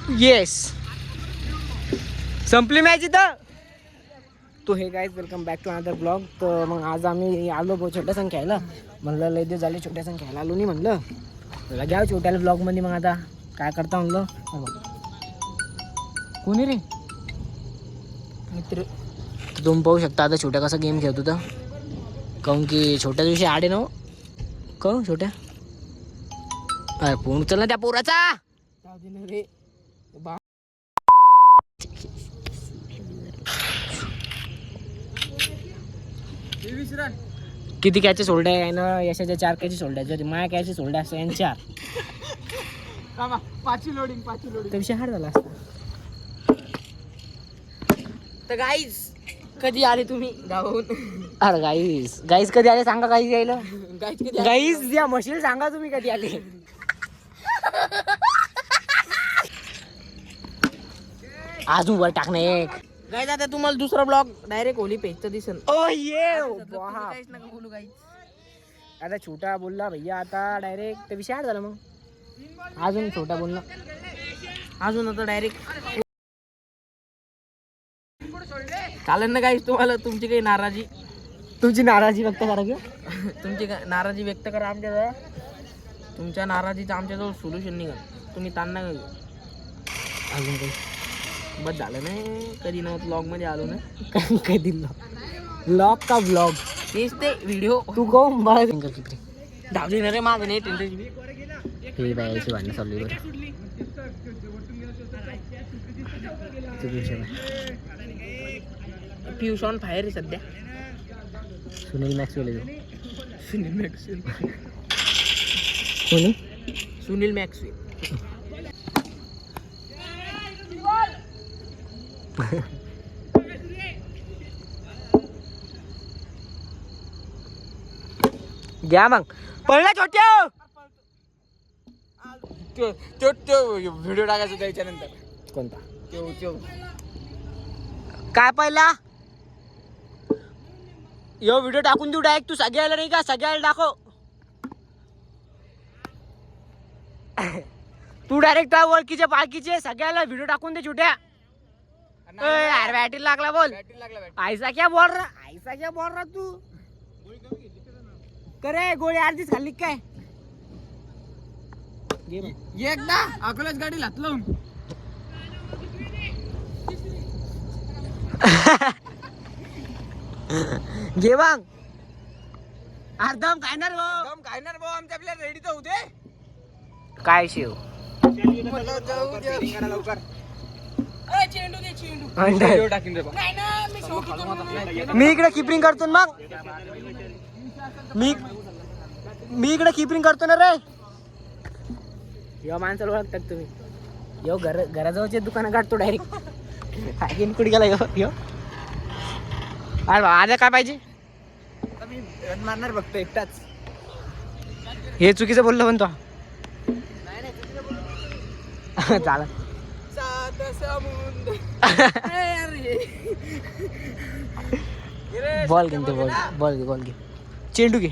Yes संपली match इथं. तो hey guys welcome back to another blog. तर मग आज आम्ही आलो छोट्या संख्याला. म्हणलं लय दिवस झाले छोट्या संख्याला आलो नाही म्हणलं. तुला घ्या छोट्याला ब्लॉगमध्ये. मग आता काय करता म्हणलं. कोणी रे मित्र तुम्ही पाहू शकता. आता छोट्या कसा गेम खेळत होता. काहून की छोट्या दिवशी आडे ना कहून छोट्या. अरे फोन उचल ना त्या पोराचा. रे किती कॅचे सोडले आहे ना. यशाच्या 4 कॅचे सोडल्या. जर माया कॅचे सोडल्या असत्या आणि 4 पाचवी लोडिंग तर विषय हार झाला असता. तर गाईज कधी आले तुम्ही गावाहून. अरे गाईज कधी आले सांगा. गाईज यायला गाईज या मशीन सांगा तुम्ही कधी आले. अजून वर टाकणं एक गाईज. आता तुम्हाला दुसरा ब्लॉग डायरेक्ट होली पेजचं दिसन. ओ ये बोलू गाईज. आता छोटा बोलला भैया आता डायरेक्ट. तर विषय हार झाला. मग अजून छोटा बोलला अजून आता डायरेक्ट चालेल ना गाईज. तुम्हाला तुमची काही नाराजी व्यक्त करा किंवा तुमची नाराजी व्यक्त करा आमच्याजवळ. तुमच्या नाराजीचं आमच्याजवळ सोल्युशन निघाल. तुम्ही ताण नका घेऊ. अजून काही बस झालं नाही. कधी नव्हतं ब्लॉगमध्ये आलो ना. कधी ब्लॉग का ब्लॉग तेच ते व्हिडिओ तू कोण धाव देणार रे माझं नाही. हे बायाची भांडणं चालू आहे बरं. पियुष ऑन फायर आहे सध्या. सुनील मॅक्सवेल सुनील मॅक्सवेल घ्या मग. पडला छोट्या व्हिडिओ टाकायचा त्याच्यानंतर. कोणता काय पहिला यो व्हिडिओ टाकून देऊ डायरेक्ट. तू सगळ्याला नाही का सगळ्याला दाखव. तू डायरेक्ट ओळखीचे पाळखीचे सगळ्याला व्हिडिओ टाकून दे छोट्या. अरे बॅटरी लागला बोल. ऐसा क्या बोल रहा तू. करे गोळी अर्धीच खाल्ली काय. एकदा अकोल्याच गाडी हात लावून घे मग. अर्धम खायणार भाऊ आमच्या आपल्या रेडी तर होते. काय शिव मी इकडे किपरिंग करतो मग. मी इकडे किपरिंग करतो ना रे. यो माणसाला ओळखतात तुम्ही. यो घराजवळचे दुकानं काढतो डायरेक्ट. कुठे गेला यो. अरे आता काय पाहिजे. मी रन मारणार बघतो एकटाच. हे चुकीचं बोललं पण तो. चालेल बॉल घेते बॉल घे. चेंडू घे.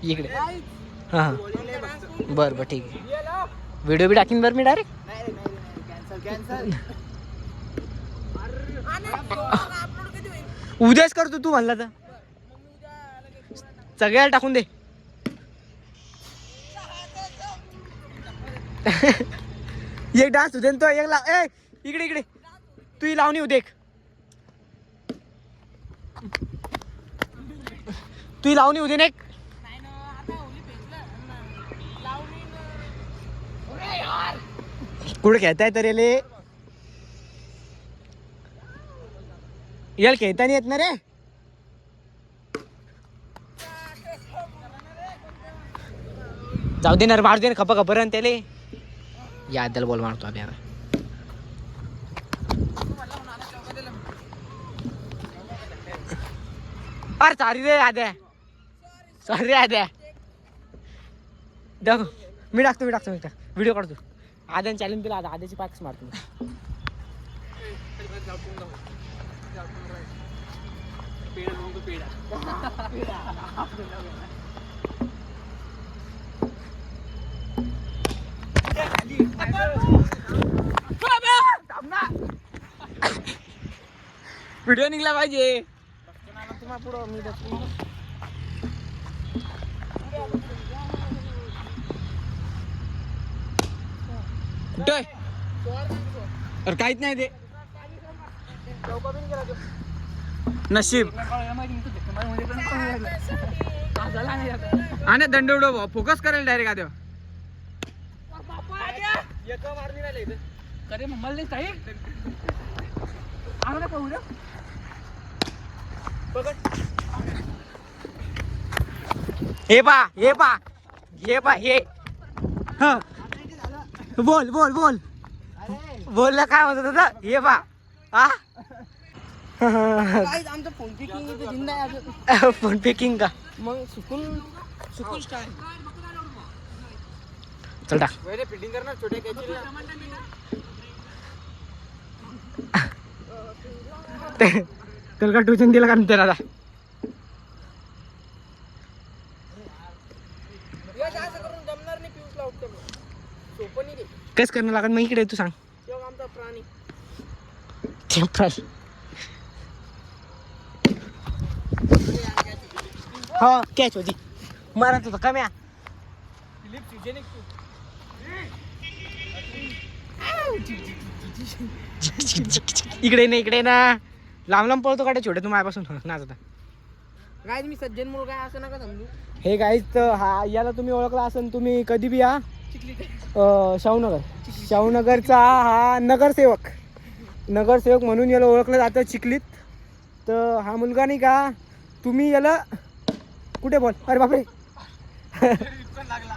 इकडे हां बरं ठीक आहे. व्हिडिओ बी टाकीन बरं मी डायरेक्ट. उद्याच करतो तू म्हणला तर. सगळ्याला टाकून दे. एक डान्स होते तो एक इकडे तू ही लावणी होते. तू ही लावणी होते ना एक. कुठे खेळताय तर याला खेळता नाही येत ना रे. जाऊ दे ना मारू दे ना खपा रन त्याले. यादल बॉल मारतो आम्ही आता. अरे सॉरी रे आद्या. दाखव. मी टाकतो व्हिडिओ काढतो. आद्याने चॅलेंज दिला. आता आद्याची पॅक्स मारतो. व्हिडिओ निघला पाहिजे. तुम्हाला पुढं मी बसतो. कुठे अरे काहीच नाही ते नशीब. आणि दंड उडव फोकस करेल डायरेक्ट आधी. अरे मम्माला काही आम्हाला पाहू द्या. हे पा हे हा बोल बोल बोल बोलला काय म्हणत होता. हे पा हा आमचं फोन पिकिंग इथे जिंदा आहे. फोन पेकिंग का मग सुकून स्टाईल. चल टाक. फिटिंग करणार छोटे कॅचिंग. त्याला का ट्युशन दिला का त्याला आता. जमणार नाही. पिऊस लावतो सोपं नाही. कस करणं लागत मग इकडे तू सांग. आमचा प्राणी हा कॅच होती मारत होता कम्या. इकडे ना इकडे ना लांब लांब पळतो काढे छोटे तू माझ्यापासून नाच होता. गाईज मी सज्जन मुलगा आहे असं नका समजू. हे गाईज तर हा याला तुम्ही ओळखला असेल. तुम्ही कधी बी या शाहूनगरचा हा नगरसेवक म्हणून याला ओळखलं जातं चिखलीत. तर हा मुलगा नाही का तुम्ही याला कुठे बोल अरे बापरे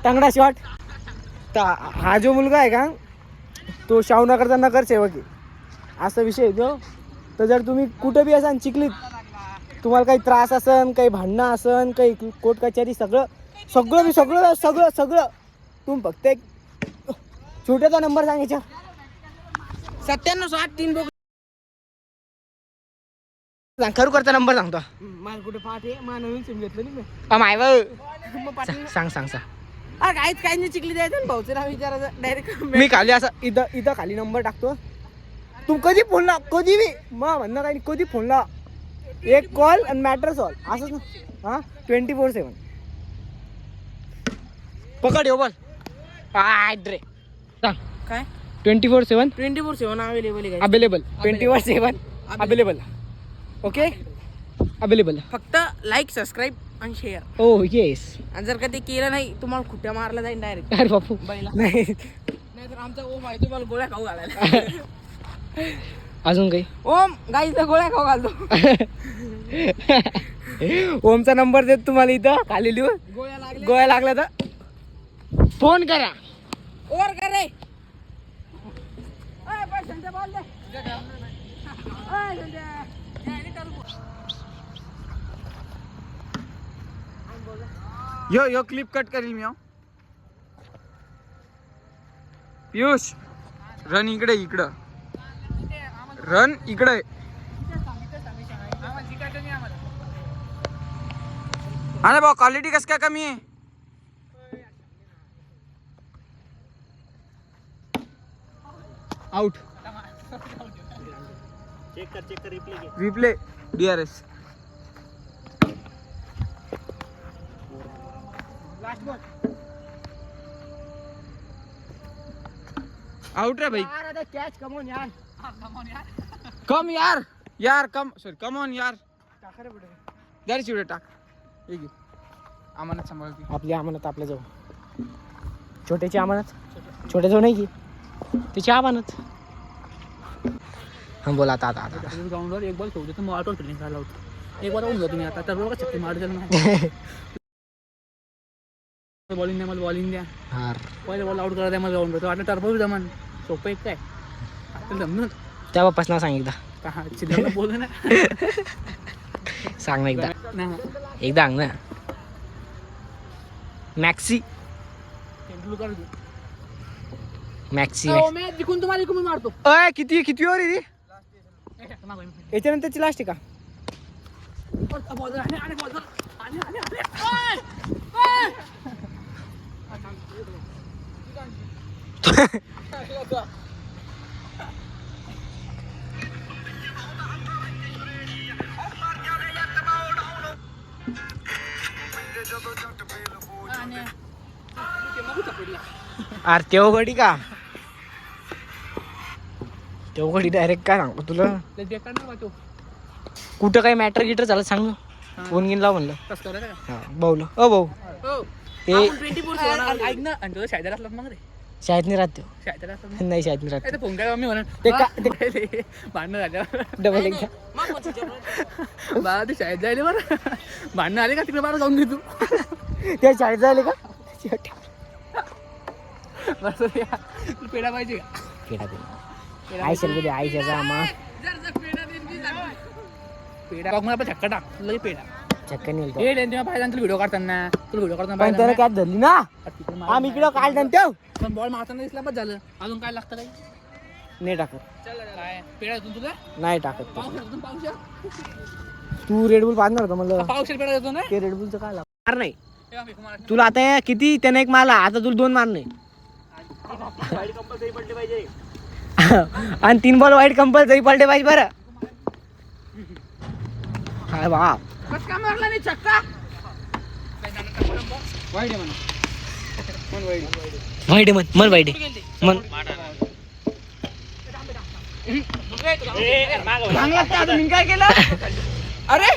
तंगडा शॉट. तर हा जो मुलगा आहे का तो शाहूनगरचा नगरसेवक आहे असा विषय आहे तो. तर जर तुम्ही कुठे बी असाल चिखलीत तुम्हाला काही त्रास असन काही भांडणं असन काही कोर्ट कचेरी सगळं सगळं सगळं सगळं सगळं तुम्ही फक्त एक छोट्याचा नंबर सांगायचा 9763 बघ. खरोखरचा नंबर सांगतो. मला कुठे पाठ आहे. मला नवीन सिम घेतलं नाही मी. माय मग पाठ सांग सांग सांग. काहीच काही नाही. चिखली द्यायचं भाऊचं नाव विचारायचं डायरेक्ट. मी खाली असं इथं खाली नंबर टाकतो. तू कधी फोन लाव कधी बी मग म्हणणं काही कधी फोन लाव. एक कॉल आणि मॅटर सॉल्व असंच ना. हा 24/7 पकड येऊ बोल. रे सांग काय 24/7 24/7 अवेलेबल आहे. Available 24/7 available. Okay available. फक्त लाईक सबस्क्राईब आणि शेअर. ओ येस. आणि जर का ते केलं नाही तुम्हाला खुट्ट्या मारला जाईल डायरेक्ट. अरे बापू बैला नाही नाहीतर आमचा ओम आहे तुम्हाला गोळ्या खाऊ घालायला. अजून काही ओम गाईला गोळ्या खाऊ घालतो. ओमचा नंबर देत तुम्हाला इथं खाली लिहून. गोळ्या लागल्या तर फोन करा. ओर कर रे. यो क्लिप कट करील मी. पियुष रन इकडं रन इकडे. अरे भाऊ क्वालिटी कस काय कमी आहे. आउट. चेक कर replay DRS. Last ball out रे भाई. कॅच कम ऑन यार. कम यार कम सॉरी कम ऑन यार. जरा चिवडे टाक. अमानत सांभाळती आपली अमानत आपल्याजवळ. छोट्याची अमानत छोट्याजवळ नाही की त्याची अमानत. हा बोला आता ग्राउंडवर एक बॉल ठेवतो तर मग ऑटो ट्रेनिंग करायला होतं. एक बॉल होऊन जातो मी आता तर बघा चक्की मारतो ना. बॉलिंग द्या मला बॉलिंग द्या. पहिले बॉल आउट करा द्या मला ग्राउंडवर. आता टर्बो जमान सोपं एक काय आपल्याला जमलं. त्या बाप्पाच नाव सांग एकदा. चिल्ला बोल ना. सांग ना एकदा सांग ना. मॅक्सी मॅच जिंकून तुम्हाला इकडून मारतो. किती ओव्हर आहे याच्यानंतरची लास्ट आहे का. अरे तेवघडी का तेवघडी डायरेक्ट काय सांगतो तुला कुठं काही मॅटर गिटर झालं सांग फोन घेऊन लाव म्हणलं हा भाऊला भाऊ ते ऐक ना आणि तुझं शाळेत असला मग रे शाळेत नाही राहतो शाळेत असला नाही शाळेत नाही राहतो फोन काय मी म्हणून भांडणं झालं डबल एकदा बाळा ते शाळेत जायले बरं भांडणं आले का तिकडे बारा जाऊन घेतो त्या शाळेत झाले का बस पेढा पाहिजे का पेढा पेढा आयशा कधी आयशाचा आम्हा पेढा बघ मला आपण छक्का टाक लगे पेढा चक्कर नाही हे तेव्हा पाहिजे तुला व्हिडिओ काढताना पण त्याला काय धरली ना आम्ही इकडं काढता तेव पण बॉल मारताना दिसला बस झालं अजून काय लागतं काही नाही टाकत काय पेढा देतो तुला नाही टाकत पावशेर तू रेडबुल पाजणार का म्हणलं पावशेर पेढा देतो ना ते रेडबुलचं काय लागणार नाही तुला आता किती त्याने एक मारला आता तुला 2 मार नाही आणि 3 बॉल वाईट कंपल्सरी पडले पाहिजे बरं काय बाप कस का मारला नाही छक्का वाईट मन वाईट मन काय केलं अरे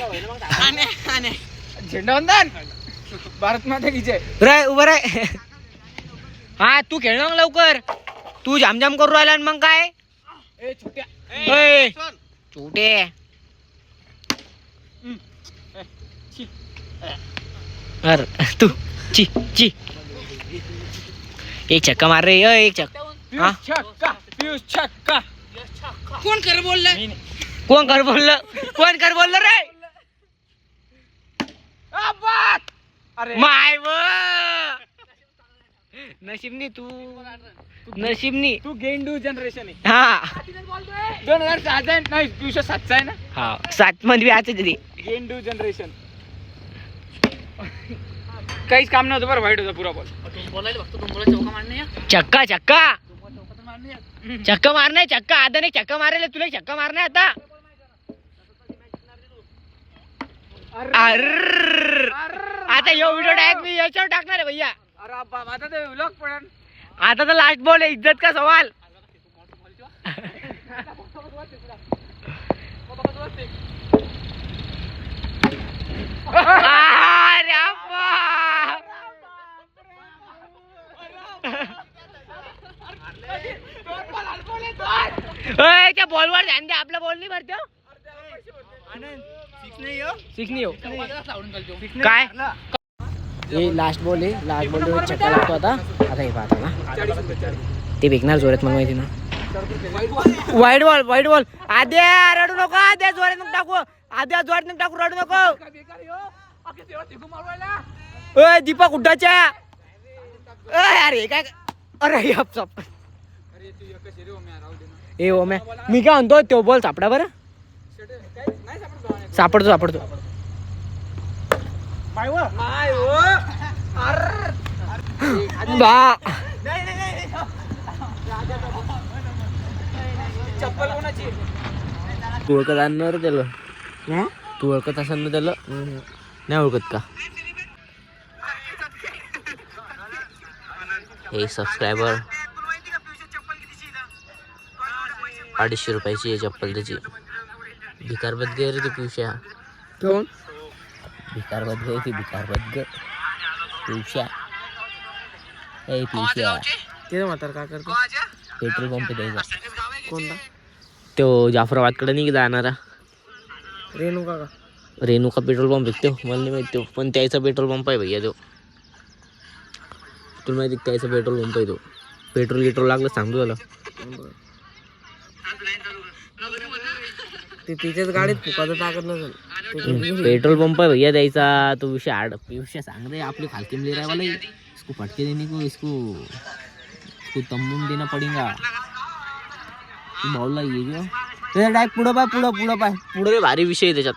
झेंडा वंदन भारत माता की जय राय उभं राय हा तू खेळ ना लवकर तू जामजाम करू राहिला मग काय छोटे अरे तू ची ची एक छक्का मार रे एक छक्का पियुष छक्का कोण कर बोललं कोण कर बोललं रे अरे माय नशीबनी तू गेंडू जनरेशन आहे हा 2007 नाही पियुष 7 आहे ना हा 7 मध्ये आज तरी गेंडू जनरेशन काहीच काम नव्हतं बरं वाईट होता पुरा बॉल बोलायला बघतो तुम बोला चौका मारणे चक्का मारणे चक्का आता नाही चक्का मारेल तुला चक्का मारणे आता आता यो व्हिडिओ डायरेक्ट मी याच्यावर टाकणार आहे भैया अरे बाबा आता ते व्लॉग पडन आता तर लास्ट बॉल आहे इज्जत का सवाल त्या बॉलवर ध्यान द्या आपला बॉल नाही भरतो काय लास्ट बॉल आहे लास्ट बॉल चक्का लागतो आता हे पाहता ना ते भेटणार जोरात मला माहिती ना वाईट बॉल आद्या रडू नको आद्या जोरात नको टाकू आद्या जोरात नको टाकू रडू नको ओय दीपक उड्डाच्या अरे काय अरे ए ओम्या मी काय म्हणतो तो बॉल सापडा बरं सापडतो बा तू ओळखत आणणार त्याला तू ओळखत असाल ना त्याला नाही ओळखत का हे सबस्क्रायबर 250 रुपयाची आहे चप्पल त्याची भिकारबत गे रे ते पिवश्या कोण भिकारबत गे ती भिकारबत ग पिवश्या ए पिवश्या ते म्हातार का करतो पेट्रोल पंप द्यायचा कोणता तो जाफराबादकडे नाही जाणारा रेणुका पेट्रोल पंप आहे तो मला नाही माहिती तो पण त्याचा पेट्रोल पंप आहे भैया तो तुला माहिती त्याचा पेट्रोल पंप आहे तो पेट्रोल लागलं सांगतो त्याला ते तिच्याच गाडीत फुकाचं टाकत नसेल पेट्रोल पंप है भैया द्यायचा तो विषय सांग रहे आपले खालके में ले रहा है वाला इसको फटके देने को इसको तंबू देना पड़ेगा भाऊला ये जो डायरेक्ट पुढं पाय पुढे भारी विषय आहे त्याच्यात